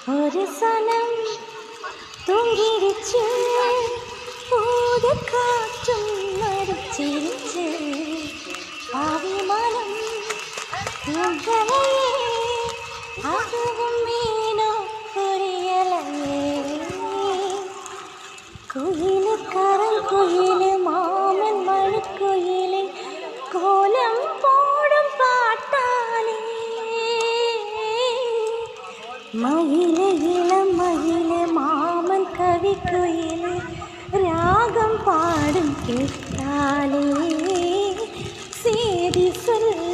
ஒரு சனம் தூங்கிடுச்சு, போது காற்றும் மடிச்சிருச்சு, பாவி மனம் தூங்கலையே, அதுவும் மீனோ புரியலையே. குயிலு கரங்குயிலு மாமன் மணிக்குயிலே கோலம் போடும் பாட்டாலே, மயிலே இளம் மயிலே மாமன் கவி குயிலே ராகம் பாடும் கேட்டாலே, சேதி சொல்ல